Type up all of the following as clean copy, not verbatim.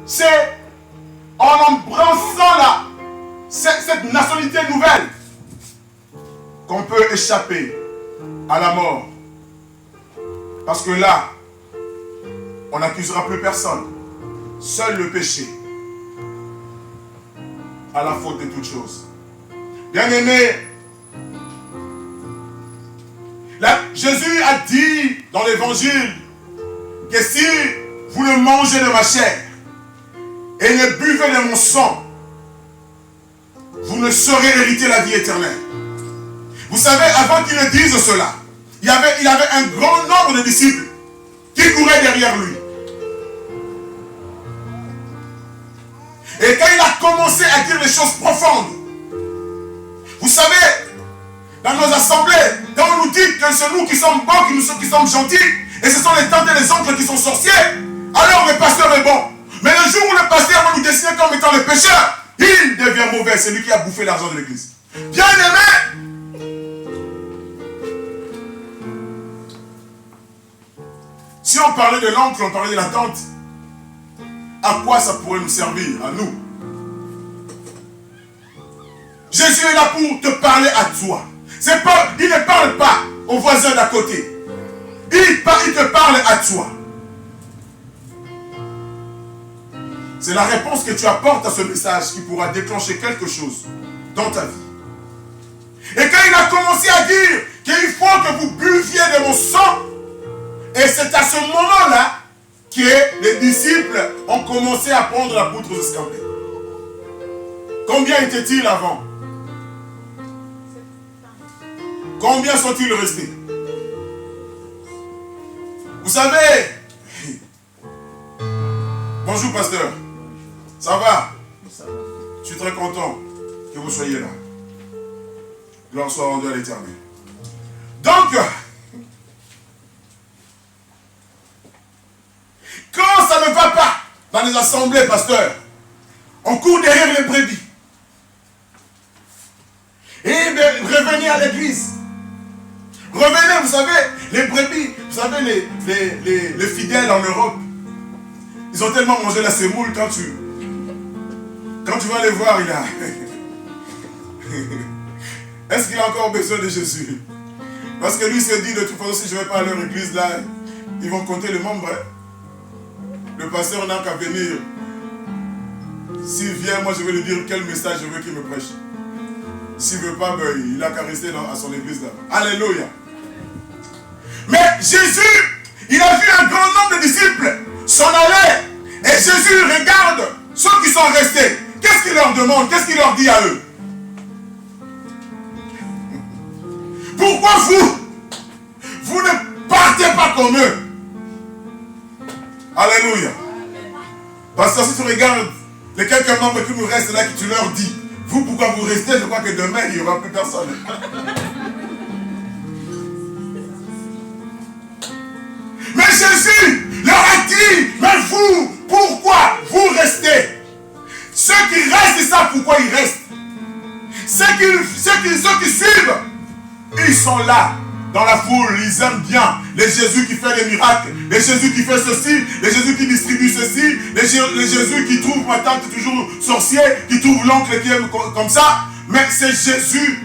c'est en embrassant cette nationalité nouvelle qu'on peut échapper à la mort. Parce que là, on n'accusera plus personne. Seul le péché à la faute de toutes choses. Bien-aimés, Jésus a dit dans l'évangile que si vous ne mangez de ma chair et ne buvez de mon sang, vous ne saurez hériter la vie éternelle. Vous savez, avant qu'il ne dise cela, il avait un grand nombre de disciples qui couraient derrière lui. Et quand il a commencé à dire les choses profondes, vous savez, dans nos assemblées, quand on nous dit que c'est nous qui sommes bons, qui sommes gentils, et ce sont les tantes et les oncles qui sont sorciers, alors le pasteur est bon. Mais le jour où le pasteur va nous dessiner comme étant le pécheur, il devient mauvais, c'est lui qui a bouffé l'argent de l'église. Bien aimé, si on parlait de l'oncle, on parlait de la tante, à quoi ça pourrait nous servir, à nous? Jésus est là pour te parler à toi. Il ne parle pas au voisin d'à côté. Il te parle à toi. C'est la réponse que tu apportes à ce message qui pourra déclencher quelque chose dans ta vie. Et quand il a commencé à dire qu'il faut que vous buviez de mon sang, et c'est à ce moment-là que les disciples ont commencé à prendre la poutre aux escampés. Combien étaient-ils avant? Combien sont-ils restés? Vous savez, bonjour pasteur, ça va? Je suis très content que vous soyez là. Gloire soit rendue à l'Éternel. Donc, quand ça ne va pas dans les assemblées, pasteur, on court derrière les brebis. Et revenez à l'église. Revenez, vous savez, les brebis, vous savez, les fidèles en Europe, ils ont tellement mangé la semoule quand tu vas les voir, il a... Est-ce qu'il a encore besoin de Jésus? Parce que lui se dit, de toute façon, si je ne vais pas à leur église là, ils vont compter les membres. Le pasteur n'a qu'à venir. S'il vient, moi je vais lui dire quel message je veux qu'il me prêche. S'il ne veut pas, ben, il n'a qu'à rester à son église là. Alléluia. Mais Jésus, il a vu un grand nombre de disciples s'en aller. Et Jésus regarde ceux qui sont restés. Qu'est-ce qu'il leur demande? Qu'est-ce qu'il leur dit à eux? Pourquoi vous ne partez pas comme eux? Alléluia. Parce que si tu regardes les quelques membres qui nous restent là, que tu leur dis, vous pourquoi vous restez, je crois que demain il n'y aura plus personne. Mais Jésus leur a dit, mais vous, pourquoi vous restez? Ceux qui restent, ils savent pourquoi ils restent. Ceux qui suivent, ils sont là, dans la foule, ils aiment bien les Jésus qui fait des miracles, les Jésus qui fait ceci, les Jésus qui distribue ceci, les Jésus qui trouve ma tante toujours sorcier, qui trouve l'oncle qui aime comme ça. Mais c'est Jésus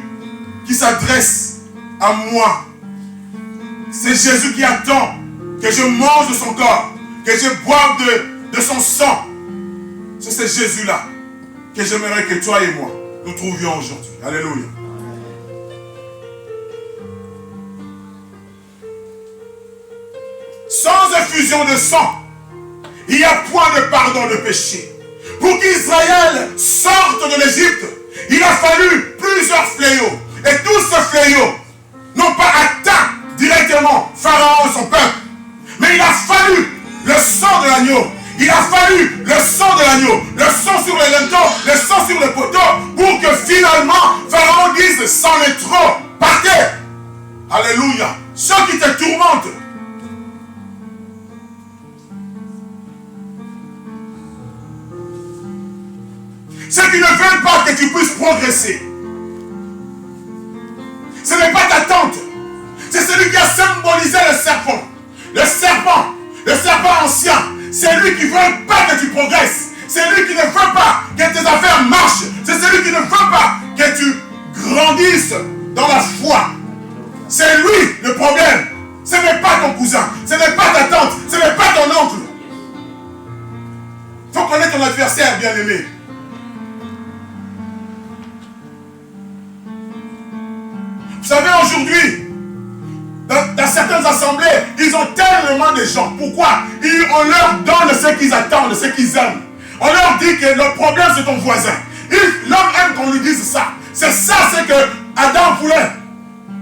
qui s'adresse à moi. C'est Jésus qui attend que je mange de son corps, que je boive de son sang. C'est ce Jésus-là que j'aimerais que toi et moi nous trouvions aujourd'hui. Alléluia. Sans effusion de sang, il n'y a point de pardon de péché. Pour qu'Israël sorte de l'Égypte, il a fallu plusieurs fléaux. Et tous ces fléaux n'ont pas atteint directement Pharaon et son peuple. Mais il a fallu le sang de l'agneau. Il a fallu le sang de l'agneau, le sang sur les linteaux, le sang sur les poteaux, pour que finalement Pharaon dise, c'en est trop, partez. Alléluia. Ceux qui te tourmentent, ceux qui ne veulent pas que tu puisses progresser. Ce n'est pas ta tante. C'est celui qui a symbolisé le serpent. Le serpent ancien. C'est lui qui ne veut pas que tu progresses. C'est lui qui ne veut pas que tes affaires marchent. C'est celui qui ne veut pas que tu grandisses dans la foi. C'est lui le problème. Ce n'est pas ton cousin. Ce n'est pas ta tante. Ce n'est pas ton oncle. Il faut connaître ton adversaire, bien-aimé. Vous savez, aujourd'hui, dans certaines assemblées, ils ont tellement de gens. Pourquoi? On leur donne ce qu'ils attendent, ce qu'ils aiment. On leur dit que le problème, c'est ton voisin. L'homme aime qu'on lui dise ça. C'est ça, c'est que Adam voulait.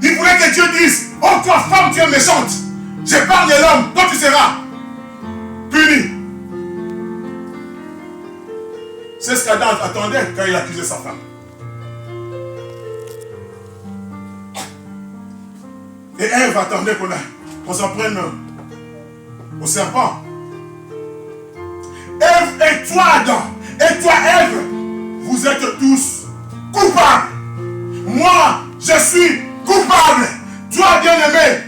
Il voulait que Dieu dise, oh toi femme, tu es méchante. J'épargne l'homme, toi tu seras puni. C'est ce qu'Adam attendait quand il accusait sa femme. Et Ève attendait qu'on s'en prenne au serpent. Ève et toi Adam, et toi Ève, vous êtes tous coupables. Moi, je suis coupable. Toi, bien-aimé,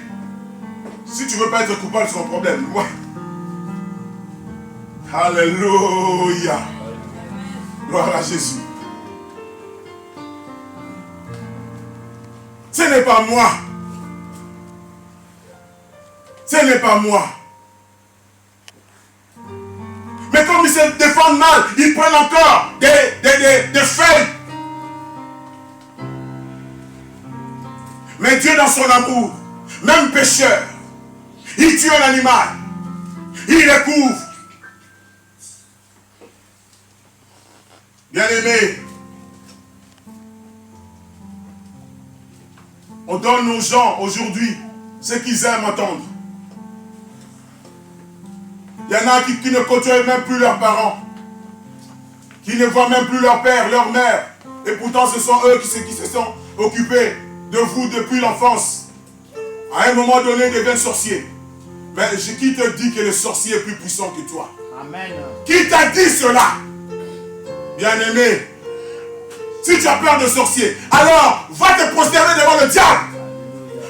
si tu ne veux pas être coupable, c'est ton problème. Ouais. Alléluia. Gloire à Jésus. Ce n'est pas moi. Ce n'est pas moi. Mais comme ils se défendent mal, ils prennent encore des feuilles. Mais Dieu, dans son amour, même pécheur, il tue un animal, il le couvre. Bien-aimé, on donne aux gens aujourd'hui ce qu'ils aiment entendre. Il y en a qui ne côtoient même plus leurs parents, qui ne voient même plus leur père, leur mère. Et pourtant, ce sont eux qui se sont occupés de vous depuis l'enfance. À un moment donné, ils deviennent sorciers. Mais qui te dit que le sorcier est plus puissant que toi? Amen. Qui t'a dit cela? Bien-aimé, si tu as peur de sorciers, alors va te prosterner devant le diable.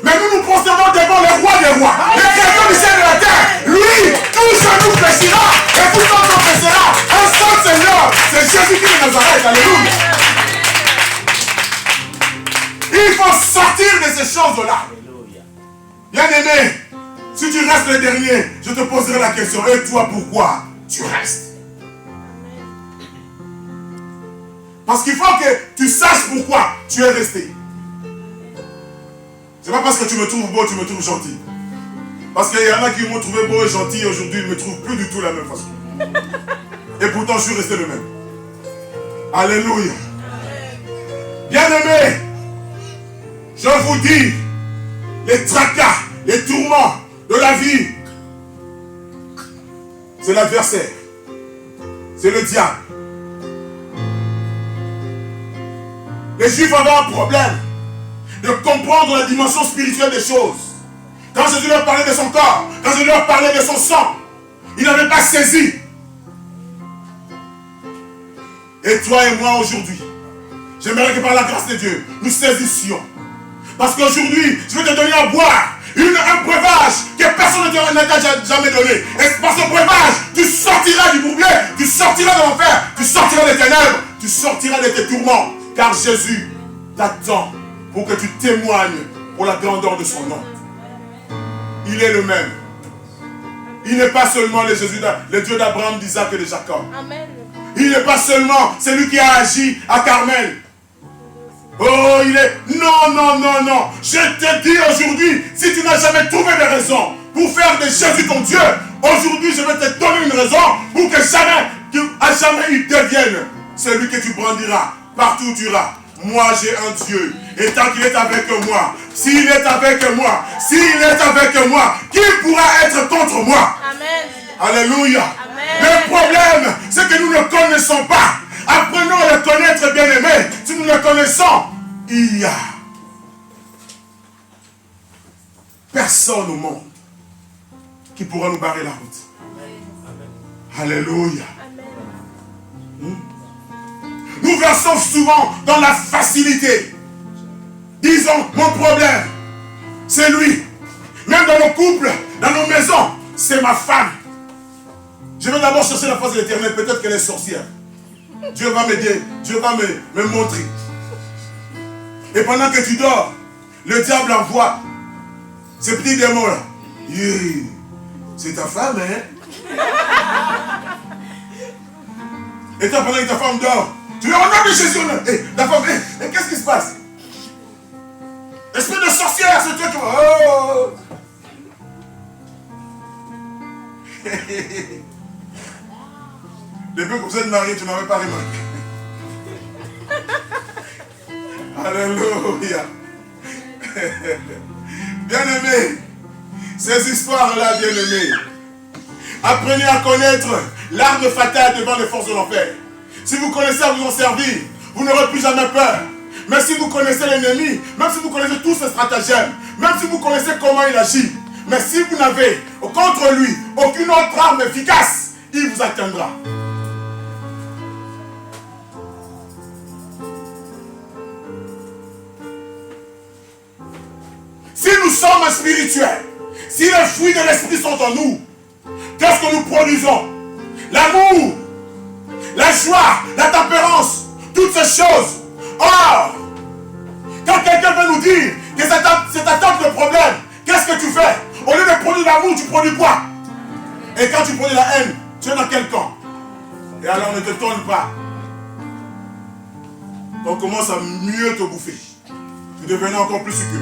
Mais nous nous prosternons devant le roi des rois, le créateur du ciel et de la terre. Lui, tout genou fléchira et tout homme confessera un seul Seigneur. C'est Jésus-Christ de Nazareth. Alléluia. Il faut sortir de ces choses-là. Bien-aimé, si tu restes le dernier, je te poserai la question. Et toi, pourquoi tu restes? Parce qu'il faut que tu saches pourquoi tu es resté. C'est pas parce que tu me trouves beau, tu me trouves gentil. Parce qu'il y en a qui m'ont trouvé beau et gentil, aujourd'hui ils ne me trouvent plus du tout de la même façon. Et pourtant je suis resté le même. Alléluia. Bien-aimés, je vous dis, les tracas, les tourments de la vie, c'est l'adversaire. C'est le diable. Les Juifs avaient un problème de comprendre la dimension spirituelle des choses. Quand Jésus leur parlait de son corps, quand Jésus leur parlait de son sang, ils n'avaient pas saisi. Et toi et moi aujourd'hui, j'aimerais que par la grâce de Dieu, nous saisissions. Parce qu'aujourd'hui, je vais te donner à boire un breuvage que personne ne t'a jamais donné. Et par ce breuvage, tu sortiras du bourbier, tu sortiras de l'enfer, tu sortiras des ténèbres, tu sortiras de tes tourments. Car Jésus t'attend pour que tu témoignes pour la grandeur de son nom. Il est le même. Il n'est pas seulement le Dieu d'Abraham, d'Isaac et de Jacob. Amen. Il n'est pas seulement celui qui a agi à Carmel. Oh, il est... Non, non, non, non. Je te dis aujourd'hui, si tu n'as jamais trouvé de raison pour faire de Jésus ton Dieu, aujourd'hui je vais te donner une raison pour que jamais il devienne celui que tu brandiras partout où tu iras. Moi j'ai un Dieu. Et tant qu'il est avec moi, s'il est avec moi, qui pourra être contre moi? Amen. Alléluia. Amen. Le problème, c'est que nous ne connaissons pas. Apprenons à le connaître, bien-aimé. Si nous le connaissons, il y a personne au monde qui pourra nous barrer la route. Amen. Alléluia. Amen. Nous versons souvent dans la facilité. Disons, mon problème, c'est lui. Même dans nos couples, dans nos maisons, c'est ma femme. Je vais d'abord chercher la face de l'Éternel. Peut-être qu'elle est sorcière. Dieu va m'aider. Dieu va me montrer. Et pendant que tu dors, le diable envoie ces petits démons là. C'est ta femme, hein? Et toi, pendant que ta femme dort, tu lui ordonnes de Jésus. Ta femme, qu'est-ce qui se passe? Esprit de sorcière, c'est toi qui vas. Oh! Depuis que vous êtes mariés, tu n'avais pas remarqué. Alléluia. Bien-aimés, ces histoires-là, bien-aimés, apprenez à connaître l'arme fatale devant les forces de l'enfer. Si vous connaissez à vous en servir, vous n'aurez plus jamais peur. Mais si vous connaissez l'ennemi, même si vous connaissez tous ses stratagèmes, même si vous connaissez comment il agit, mais si vous n'avez contre lui aucune autre arme efficace, il vous atteindra. Si nous sommes spirituels, si les fruits de l'esprit sont en nous, qu'est-ce que nous produisons? L'amour, la joie, la tempérance, toutes ces choses. Or, quand quelqu'un veut nous dire que c'est ta tante le problème, qu'est-ce que tu fais? Au lieu de produire l'amour, tu produis quoi? Et quand tu produis la haine, tu es dans quel camp? Et alors ne te tourne pas. On commence à mieux te bouffer. Tu deviens encore plus sûr.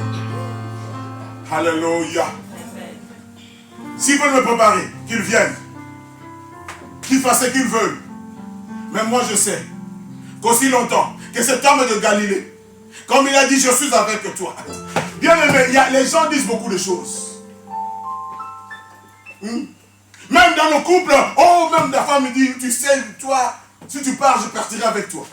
Alléluia. S'ils veulent me préparer, qu'ils viennent. Qu'ils fassent ce qu'ils veulent. Mais moi je sais qu'aussi longtemps que cet homme de Galilée, comme il a dit, je suis avec toi. Bien aimé, les gens disent beaucoup de choses. Même dans nos couples, même la femme me dit, tu sais, toi, si tu pars, je partirai avec toi.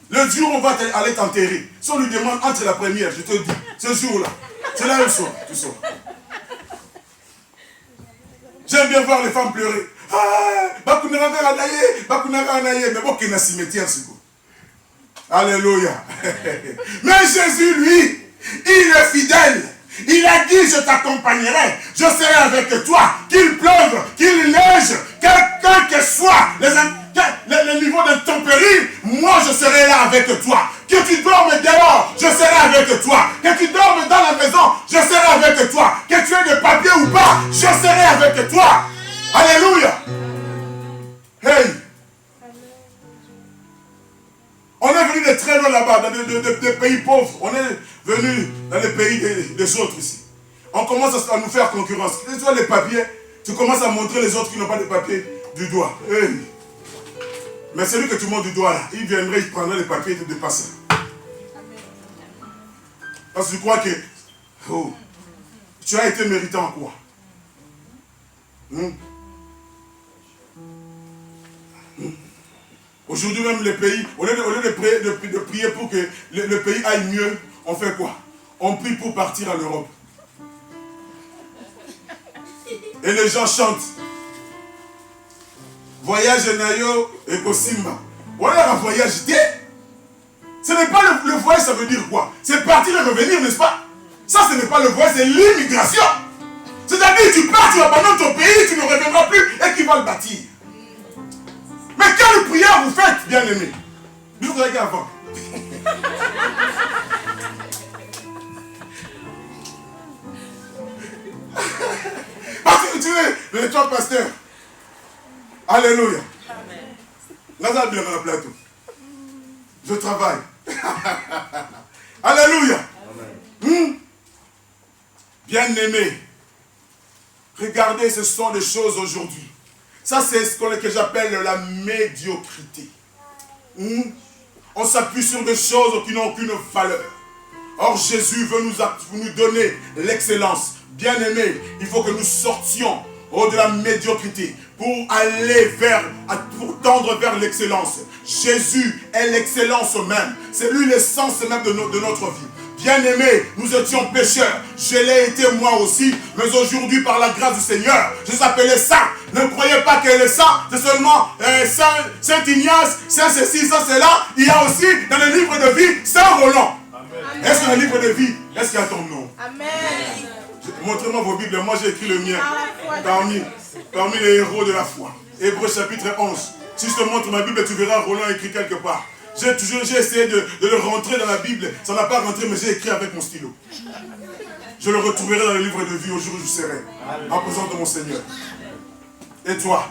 Le jour où on va aller t'enterrer, si on lui demande entre la première, je te dis, ce jour-là, c'est là où tu sors. J'aime bien voir les femmes pleurer. Mais bon, qu'il y a un cimetière, c'est beau. Alléluia. Mais Jésus, lui, il est fidèle. Il a dit, je t'accompagnerai, je serai avec toi, qu'il pleuve, qu'il neige, quel que soit le niveau d'intempérie, moi je serai là avec toi. Que tu dormes dehors, je serai avec toi. Que tu dormes dans la maison, je serai avec toi. Que tu aies des papiers ou pas, je serai avec toi. Alléluia. Hey. On est venu de très loin là-bas, dans des pays pauvres. On est venu dans les pays des autres ici. On commence à nous faire concurrence. Tu vois les papiers, tu commences à montrer les autres qui n'ont pas de papiers du doigt. Hey. Mais celui que tu montres du doigt là, il viendrait, il prendrait les papiers et te dépasserait. Parce que tu crois que tu as été méritant en quoi? Aujourd'hui même les pays, au lieu de prier pour que le pays aille mieux, on fait quoi? On prie pour partir en Europe. Et les gens chantent. Voyage Nayo et Kosimba. Voilà un voyage. Ce n'est pas le voyage, ça veut dire quoi? C'est partir et revenir, n'est-ce pas? Ça, ce n'est pas le voyage, c'est l'immigration. C'est-à-dire, tu pars, tu abandonnes ton pays, tu ne reviendras plus et qui va le bâtir. Mais quelle prière vous faites, bien-aimés? Je vous regarde avant. Parce que tu es le toi, pasteur. Alléluia. Nazar bien dans le plateau. Je travaille. Alléluia. Bien-aimés, regardez, ce sont des choses aujourd'hui. Ça, c'est ce que j'appelle la médiocrité. On s'appuie sur des choses qui n'ont aucune valeur. Or, Jésus veut nous donner l'excellence. Bien-aimés, il faut que nous sortions de la médiocrité pour tendre vers l'excellence. Jésus est l'excellence même. C'est lui l'essence même de notre vie. Bien-aimés, nous étions pécheurs. Je l'ai été moi aussi. Mais aujourd'hui, par la grâce du Seigneur, je suis appelé saint. Ne croyez pas que le saint, c'est seulement Saint Ignace, Saint ceci, Saint cela. Il y a aussi dans le livre de vie Saint Roland. Est-ce que dans le livre de vie, est-ce qu'il y a ton nom? Amen. Montrez-moi vos Bibles. Moi, j'ai écrit le mien. Parmi les héros de la foi. Hébreux chapitre 11. Si je te montre ma Bible, tu verras Roland écrit quelque part. J'ai essayé de le rentrer dans la Bible. Ça n'a pas rentré, mais j'ai écrit avec mon stylo. Je le retrouverai dans le livre de vie au jour où je serai en présence de mon Seigneur. Et toi?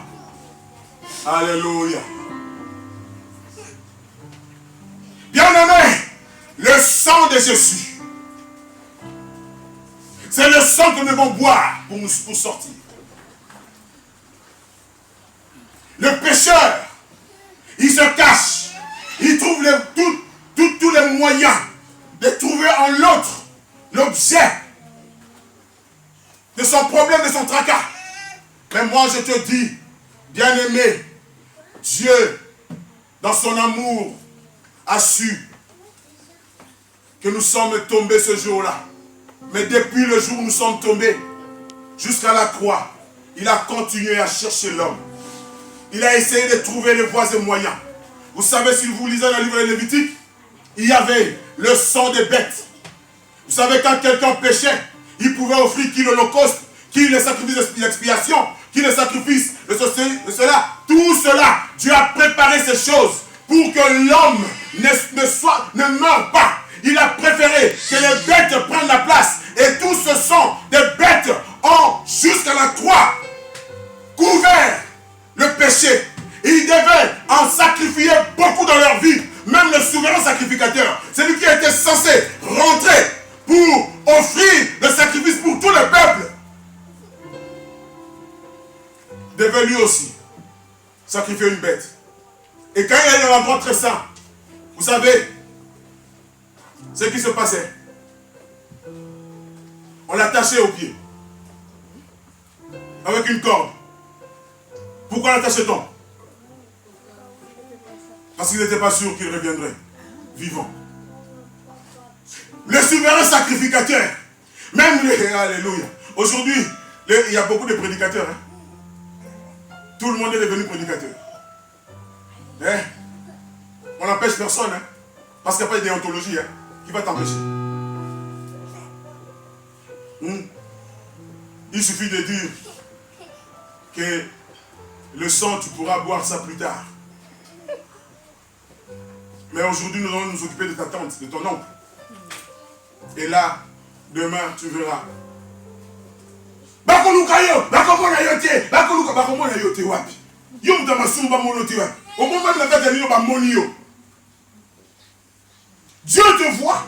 Alléluia. Bien-aimé, le sang de Jésus, c'est le sang que nous devons boire pour sortir. Le pécheur, il se cache. Il trouve tous les moyens de trouver en l'autre l'objet de son problème, de son tracas. Mais moi je te dis, bien-aimé, Dieu, dans son amour, a su que nous sommes tombés ce jour-là. Mais depuis le jour où nous sommes tombés, jusqu'à la croix, il a continué à chercher l'homme. Il a essayé de trouver les voies et moyens. Vous savez, si vous lisez dans le livre de Lévitique, il y avait le sang des bêtes. Vous savez, quand quelqu'un péchait, il pouvait offrir qui l'holocauste, qui le sacrifice d'expiation, qui le sacrifice de cela. Tout cela, Dieu a préparé ces choses pour que l'homme ne meure pas. Il a préféré que les bêtes prennent la place. Et tout ce sang des bêtes ont, jusqu'à la croix, couvert le péché. Ils devaient en sacrifier beaucoup dans leur vie. Même le souverain sacrificateur, celui qui était censé rentrer pour offrir le sacrifice pour tout le peuple, devait lui aussi sacrifier une bête. Et quand il y a eu un endroit très saint, vous savez ce qui se passait. On l'attachait au pied avec une corde. Pourquoi l'attachait-on? Parce qu'il n'était pas sûr qu'il reviendrait vivant. Le souverain sacrificateur, même les... Alléluia. Aujourd'hui, il y a beaucoup de prédicateurs. Hein? Tout le monde est devenu prédicateur. Hein? On n'empêche personne. Hein? Parce qu'il n'y a pas de déontologie hein, qui va t'empêcher. Il suffit de dire que le sang, tu pourras boire ça plus tard. Mais aujourd'hui, nous allons nous occuper de ta tante, de ton oncle. Et là, demain, tu verras. Dieu te voit.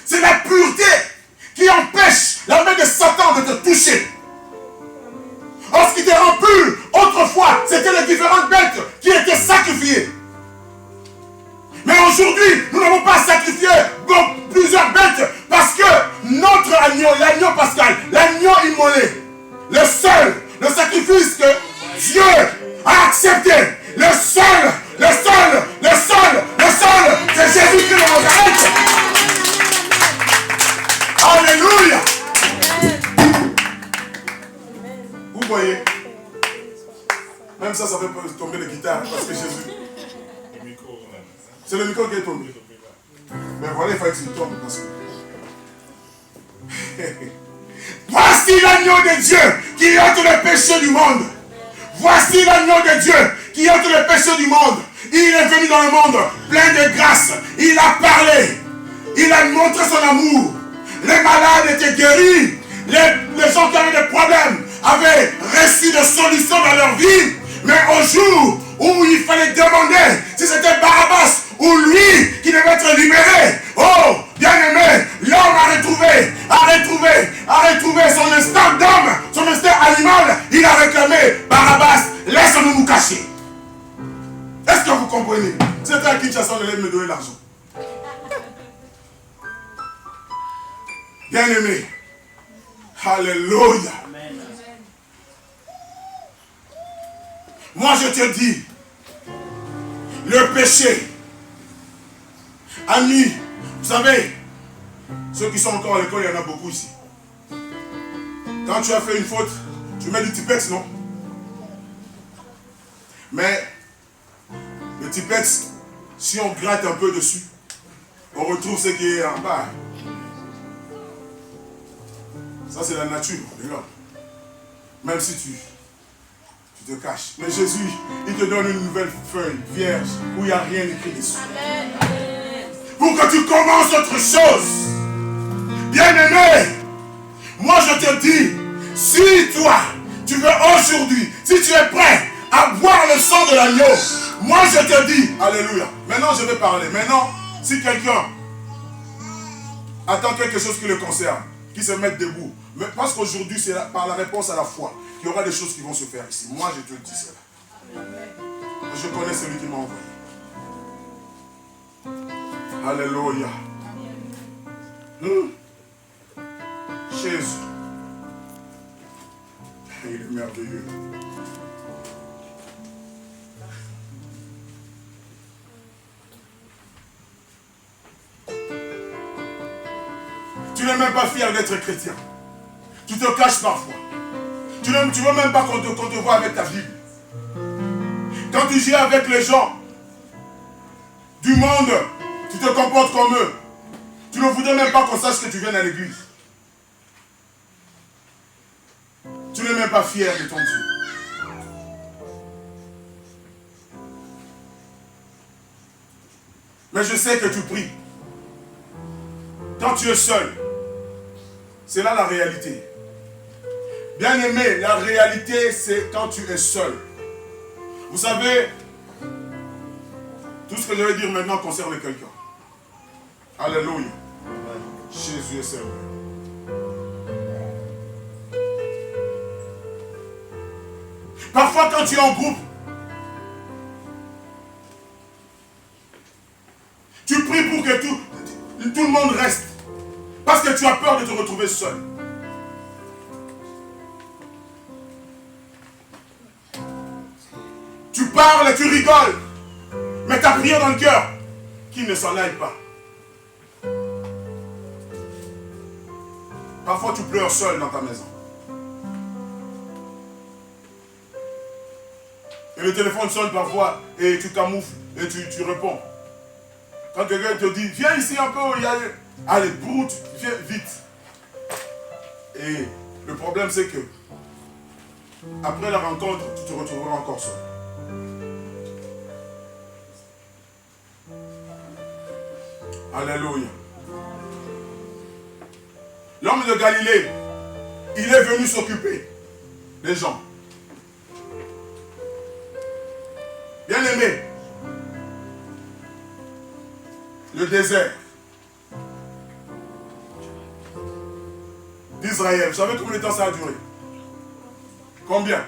C'est la pureté qui empêche la main de Satan de te toucher. Or, ce qui te rend pur, autrefois, c'était les différentes bêtes qui étaient sacrifiées. Mais aujourd'hui, nous n'avons pas sacrifié plusieurs bêtes parce que notre agneau, l'agneau pascal, l'agneau immolé, le sacrifice que Dieu a accepté, le seul, c'est Jésus-Christ de Nazareth. Alléluia. Vous voyez, même ça fait tomber les guitares parce que Jésus. C'est le micro qui est tombé. Mais voilà, il fallait qu'il tombe parce que. Voici l'agneau de Dieu qui ôte le péché du monde. Voici l'agneau de Dieu qui ôte le péché du monde. Il est venu dans le monde plein de grâce. Il a parlé. Il a montré son amour. Les malades étaient guéris. Les gens qui avaient des problèmes avaient reçu des solutions dans leur vie. Mais au jour où il fallait demander si c'était Barabbas ou lui qui devait être libéré, oh, bien-aimé, l'homme a retrouvé son instinct d'homme, son instinct animal. Il a réclamé Barabbas, laisse-nous nous cacher. Est-ce que vous comprenez? C'était à Kinshasa, on allait me donner l'argent. Bien-aimé, alléluia. Moi je te dis, le péché, amis, vous savez, ceux qui sont encore à l'école, il y en a beaucoup ici. Quand tu as fait une faute, tu mets du Tipex, non? Mais le Tipex, si on gratte un peu dessus, on retrouve ce qui est en bas. Ça c'est la nature de l'homme. Même si tu te caches. Mais Jésus, il te donne une nouvelle feuille vierge où il n'y a rien écrit dessus. Amen. Pour que tu commences autre chose. Bien-aimé, moi je te dis, si toi, tu veux aujourd'hui, si tu es prêt à boire le sang de l'agneau, moi je te dis, alléluia. Maintenant je vais parler. Maintenant, si quelqu'un attend quelque chose qui le concerne, qui se mette debout, mais parce qu'aujourd'hui c'est par la réponse à la foi qu'il y aura des choses qui vont se faire ici. Moi je te dis cela. Je connais celui qui m'a envoyé. Alléluia. Jésus. Il est merveilleux. Tu n'es même pas fier d'être chrétien. Tu te caches parfois. Tu ne veux même pas qu'on te voit avec ta Bible. Quand tu vis avec les gens du monde, tu te comportes comme eux. Tu ne voudrais même pas qu'on sache que tu viens à l'église. Tu n'es même pas fier de ton Dieu. Mais je sais que tu pries. Quand tu es seul, c'est là la réalité. Bien-aimé, la réalité, c'est quand tu es seul. Vous savez, tout ce que je vais dire maintenant concerne quelqu'un. Alléluia. Jésus est Seigneur. Parfois, quand tu es en groupe, tu pries pour que tout le monde reste. Parce que tu as peur de te retrouver seul. Tu parles et tu rigoles. Mais tu as prière dans le cœur qui ne s'en aille pas. Parfois, tu pleures seul dans ta maison. Et le téléphone sonne parfois et tu camoufles et tu réponds. Quand quelqu'un te dit, viens ici un peu, allez, broute, viens vite. Et le problème c'est que, après la rencontre, tu te retrouveras encore seul. Alléluia. L'homme de Galilée, il est venu s'occuper des gens. Bien-aimé, le désert d'Israël, vous savez combien de temps ça a duré? Combien?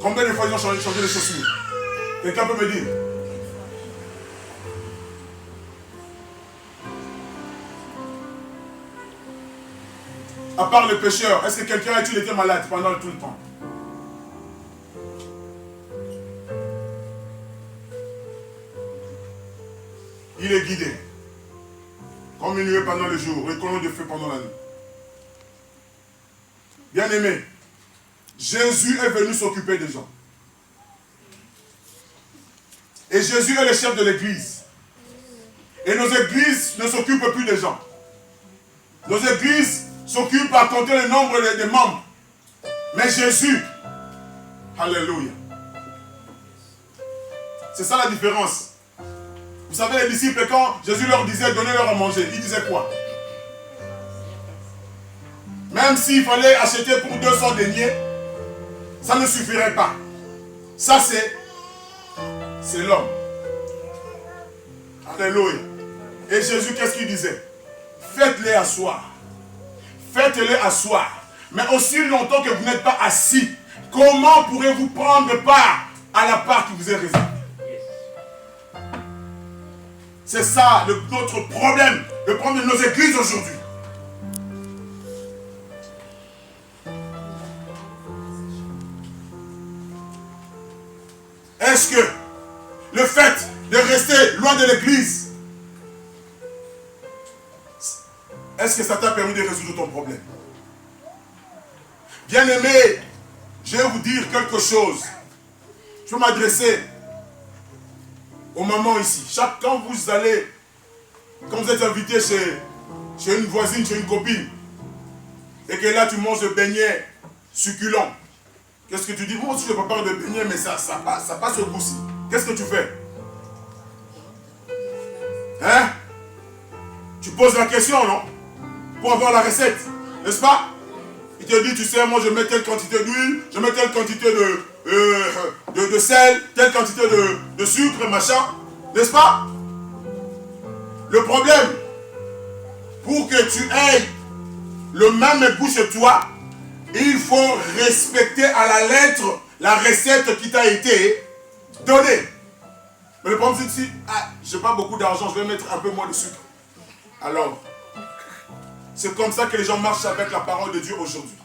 Combien de fois ils ont changé les chaussures? Quelqu'un peut me dire? À part les pécheurs, est-ce que quelqu'un a-t-il été malade pendant tout le temps? Il est guidé. Comme une nuée pendant le jour, et colonne de feu pendant la nuit. Bien-aimé, Jésus est venu s'occuper des gens. Et Jésus est le chef de l'église. Et nos églises ne s'occupent plus des gens. Nos églises s'occupent à compter le nombre des membres. Mais Jésus, alléluia. C'est ça la différence. Vous savez, les disciples, quand Jésus leur disait, donnez-leur à manger, ils disaient quoi? Même s'il fallait acheter pour 200 deniers, ça ne suffirait pas. Ça, c'est l'homme. Alléluia. Et Jésus, qu'est-ce qu'il disait? Faites-les asseoir. Faites-les asseoir. Mais aussi longtemps que vous n'êtes pas assis, comment pourrez-vous prendre part à la part qui vous est réservée? C'est ça notre problème, le problème de nos églises aujourd'hui. Est-ce que le fait de rester loin de l'église, est-ce que ça t'a permis de résoudre ton problème? Bien-aimé, je vais vous dire quelque chose. Je vais m'adresser aux mamans ici. Quand vous allez, quand vous êtes invité chez une voisine, chez une copine, et que là tu manges de beignets succulents. Qu'est-ce que tu dis? Moi aussi je prépare de beignets, mais ça passe au goût-ci. Qu'est-ce que tu fais? Hein? Tu poses la question, non? Pour avoir la recette, n'est-ce pas? Il te dit, tu sais, moi je mets telle quantité d'huile, je mets telle quantité de sel, telle quantité de sucre, machin, n'est-ce pas? Le problème, pour que tu aies le même goût chez toi, il faut respecter à la lettre la recette qui t'a été donnée. Mais le problème, c'est que si j'ai pas beaucoup d'argent, je vais mettre un peu moins de sucre. Alors, c'est comme ça que les gens marchent avec la parole de Dieu aujourd'hui.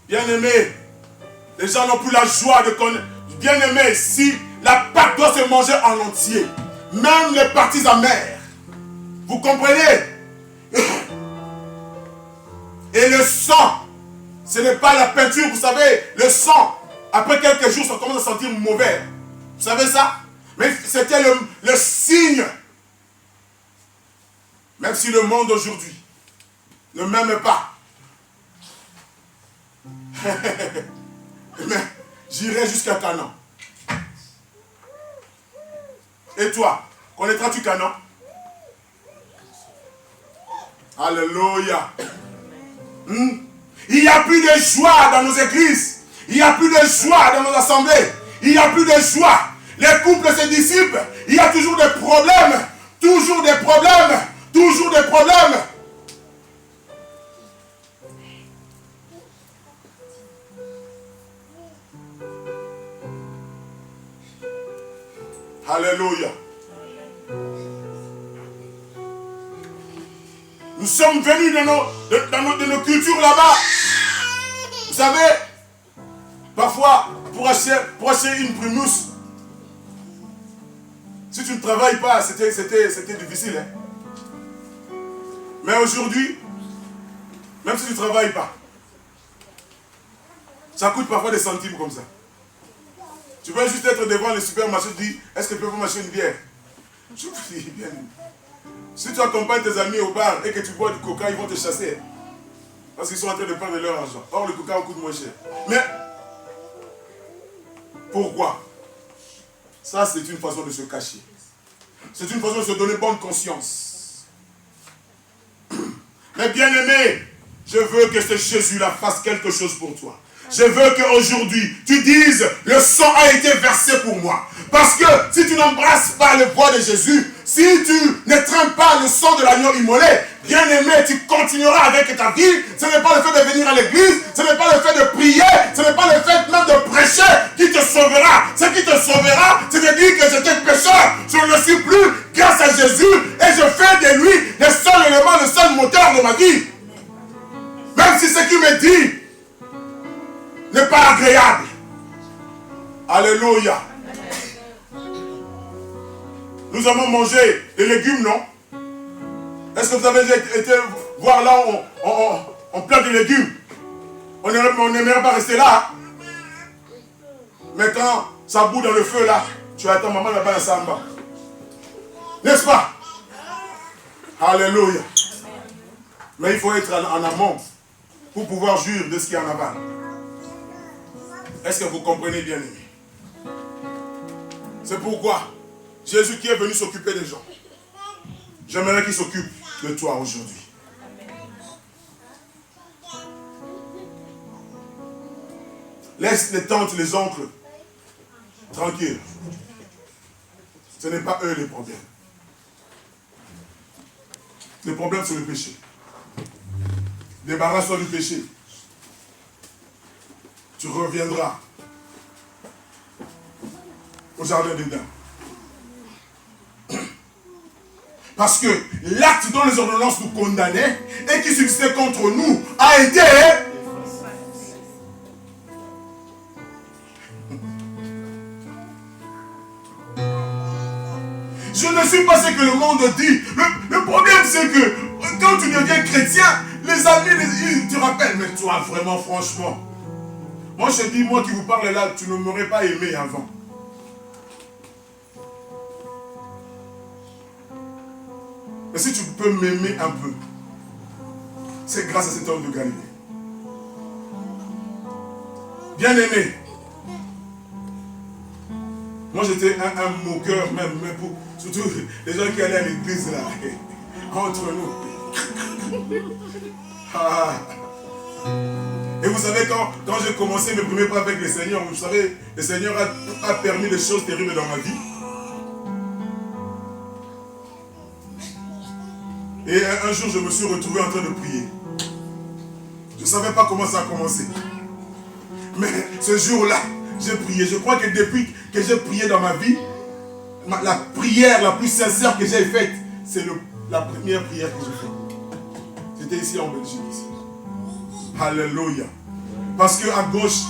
Bien-aimé, les gens n'ont plus la joie de connaître. Bien-aimé, si la pâte doit se manger en entier, même les parties amères, vous comprenez? Et le sang, ce n'est pas la peinture, vous savez, le sang, après quelques jours, ça commence à sentir mauvais. Vous savez ça? Mais c'était le signe. Même si le monde aujourd'hui ne m'aime pas. Mais j'irai jusqu'à Canaan. Et toi, connaîtras-tu Canaan? Alléluia. Il n'y a plus de joie dans nos églises. Il n'y a plus de joie dans nos assemblées. Il n'y a plus de joie. Les couples se dissipent. Il y a toujours des problèmes. Toujours des problèmes. Toujours des problèmes. Alléluia. Nous sommes venus de nos cultures là-bas. Vous savez, parfois, pour acheter une primousse, si tu ne travailles pas, c'était difficile. Hein? Mais aujourd'hui, même si tu ne travailles pas, ça coûte parfois des centimes comme ça. Tu peux juste être devant le supermarché et dire, est-ce que je peux vous m'acheter une bière? Je vous dis, bien. Si tu accompagnes tes amis au bar et que tu bois du coca, ils vont te chasser. Parce qu'ils sont en train de perdre leur argent. Or, le coca coûte moins cher. Mais, pourquoi? Ça, c'est une façon de se cacher. C'est une façon de se donner bonne conscience. Mais bien aimé, je veux que ce Jésus-là fasse quelque chose pour toi. Je veux qu'aujourd'hui, tu dises, le sang a été versé pour moi. Parce que si tu n'embrasses pas le bois de Jésus, si tu n'étreins pas le sang de l'agneau immolé, bien aimé, tu continueras avec ta vie. Ce n'est pas le fait de venir à l'église, ce n'est pas le fait de prier, ce n'est pas le fait même de prêcher qui te sauvera. Ce qui te sauvera, c'est de dire que j'étais pécheur, je ne le suis plus grâce à Jésus et je fais de lui le seul élément, le seul moteur de ma vie. Même si ce qu'il me dit n'est pas agréable. Alléluia. Nous avons mangé des légumes, non? Est-ce que vous avez été voir là où on plante des légumes? On n'aimerait pas rester là. Mais quand ça bout dans le feu là, tu attends maman là-bas à Samba. N'est-ce pas? Alléluia. Mais il faut être en amont pour pouvoir jouir de ce qu'il y a en aval. Est-ce que vous comprenez bien, aimé? C'est pourquoi Jésus qui est venu s'occuper des gens, j'aimerais qu'il s'occupe de toi aujourd'hui. Laisse les tantes, les oncles tranquilles. Ce n'est pas eux les problèmes. Le problème, c'est le péché. Débarrasse-toi du péché. Tu reviendras au jardin d'Éden. Parce que l'acte dont les ordonnances nous condamnaient et qui subsistait contre nous a été... Je ne suis pas ce que le monde dit. Le problème, c'est que quand tu deviens chrétien, les amis, ils te rappellent. Mais toi, vraiment, franchement, moi je dis, moi qui vous parle là, tu ne m'aurais pas aimé avant. Mais si tu peux m'aimer un peu, C'est grâce à cet homme de Galilée. Bien-aimé, moi j'étais un moqueur même pour surtout les gens qui allaient à l'église là, entre nous. Ah. Et vous savez, quand j'ai commencé mes premiers pas avec le Seigneur, vous savez, le Seigneur a permis des choses terribles dans ma vie. Et un jour, je me suis retrouvé en train de prier. Je ne savais pas comment ça a commencé. Mais ce jour-là, j'ai prié. Je crois que depuis que j'ai prié dans ma vie, la prière la plus sincère que j'ai faite, c'est la première prière que j'ai faite. J'étais ici en Belgique. Ici. Alléluia. Parce qu'à gauche,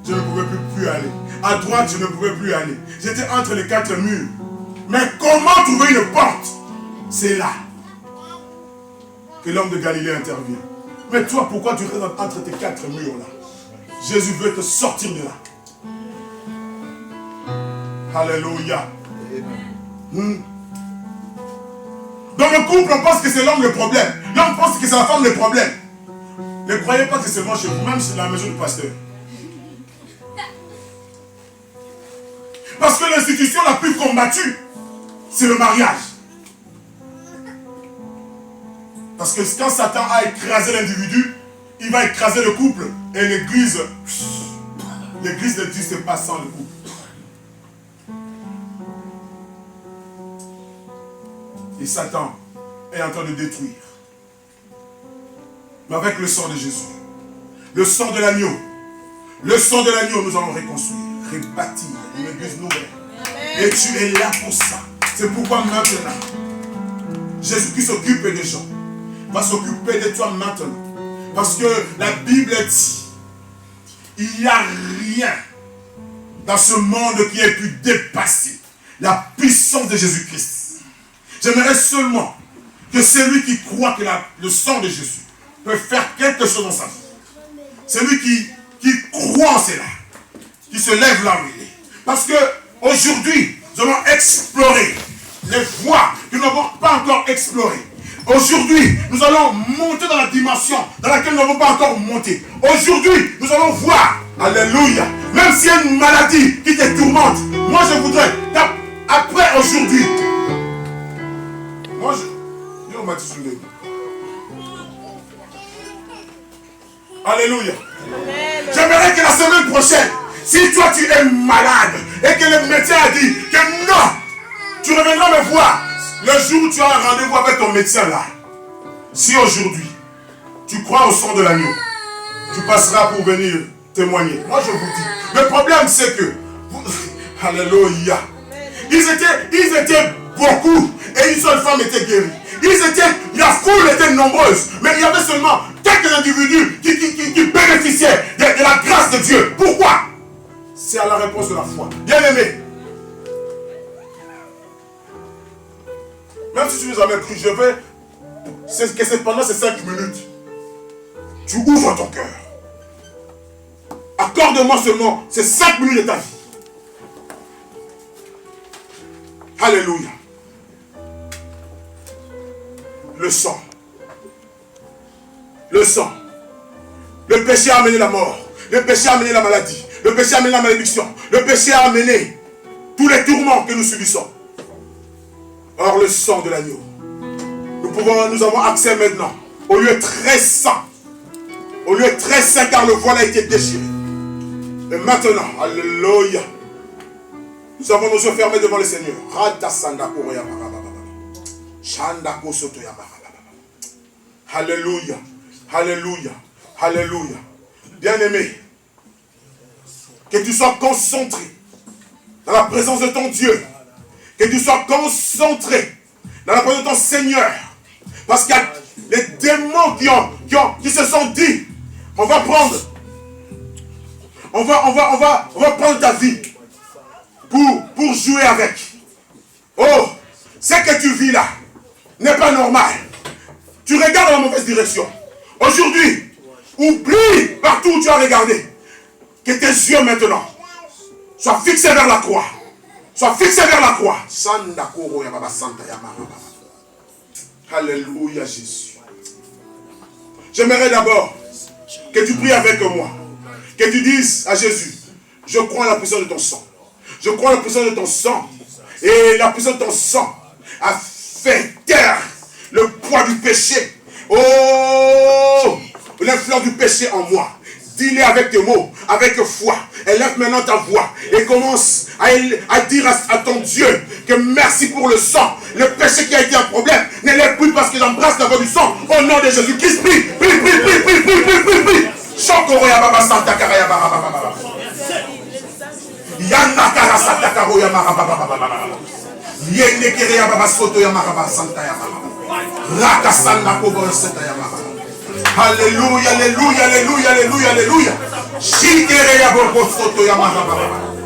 je ne pouvais plus aller. À droite, je ne pouvais plus aller. J'étais entre les 4 murs. Mais comment trouver une porte? C'est là que l'homme de Galilée intervient. Mais toi, pourquoi tu restes entre tes 4 murs là? Jésus veut te sortir de là. Alléluia. Dans le couple, on pense que c'est l'homme le problème. L'homme pense que c'est la femme le problème. Ne croyez pas que c'est seulement chez vous, même c'est la maison du pasteur. Parce que l'institution la plus combattue, c'est le mariage. Parce que quand Satan a écrasé l'individu, il va écraser le couple. Et l'église n'existe pas sans le couple. Et Satan est en train de détruire. Mais avec le sang de Jésus, le sang de l'agneau, nous allons reconstruire, rebâtir une église nouvelle. Et tu es là pour ça. C'est pourquoi maintenant, Jésus qui s'occupe des gens, va s'occuper de toi maintenant. Parce que la Bible dit, il n'y a rien dans ce monde qui ait pu dépasser la puissance de Jésus-Christ. J'aimerais seulement que celui qui croit que le sang de Jésus peut faire quelque chose dans sa vie, celui qui croit en cela, qui se lève là où il est. Parce que aujourd'hui, nous allons explorer les voies que nous n'avons pas encore explorées. Aujourd'hui, nous allons monter dans la dimension dans laquelle nous n'avons pas encore monté. Aujourd'hui, nous allons voir, alléluia, même s'il y a une maladie qui te tourmente, moi je voudrais, après aujourd'hui, alléluia. J'aimerais que la semaine prochaine, si toi tu es malade et que le médecin a dit que non, tu reviendras me voir le jour où tu as un rendez-vous avec ton médecin là. Si aujourd'hui tu crois au sang de l'agneau, tu passeras pour venir témoigner. Moi je vous dis, le problème c'est que alléluia, ils étaient beaucoup et une seule femme était guérie. La foule était nombreuse, mais il y avait seulement quelques individus qui bénéficiaient de la grâce de Dieu. Pourquoi? C'est à la réponse de la foi. Bien aimé, même si tu nous avais cru, c'est pendant ces 5 minutes, tu ouvres ton cœur. Accorde-moi seulement ces 5 minutes de ta vie. Alléluia. Le sang. Le sang. Le péché a amené la mort. Le péché a amené la maladie. Le péché a amené la malédiction. Le péché a amené tous les tourments que nous subissons. Or, le sang de l'agneau, nous avons accès maintenant au lieu très saint. Au lieu très saint, car le voile a été déchiré. Et maintenant, alléluia, nous avons nos yeux fermés devant le Seigneur. Alléluia, alléluia, alléluia. Bien-aimé, que tu sois concentré dans la présence de ton Dieu. Que tu sois concentré dans la présence de ton Seigneur. Parce qu'il y a les démons qui se sont dit, on va prendre ta vie pour jouer avec. Oh, ce que tu vis là n'est pas normal. Tu regardes dans la mauvaise direction. Aujourd'hui, oublie partout où tu as regardé. Que tes yeux maintenant soient fixés vers la croix. Sois fixé vers la croix. Alléluia Jésus. J'aimerais d'abord que tu pries avec moi. Que tu dises à Jésus, je crois en la puissance de ton sang. Je crois en la puissance de ton sang. Et la puissance de ton sang a fait taire le poids du péché. Oh, l'influence du péché en moi. Dis-le avec tes mots, avec foi. Élève maintenant ta voix et commence à dire à ton Dieu que merci pour le sang. Le péché qui a été un problème ne l'est plus parce que j'embrasse la voix du sang. Au nom de Jésus-Christ, prie, prie, prie, prie, prie, prie, prie, prie, prie. Chokoroya baba santa karaya baba baba baba. Yana kara santa karoya baba baba baba. Yene kereya baba soto ya baba santa ya baba. Raka santa kobo santa ya baba. Alléluia, alléluia, alléluia, alléluia, alléluia. Shikereya bobo soto ya baba baba.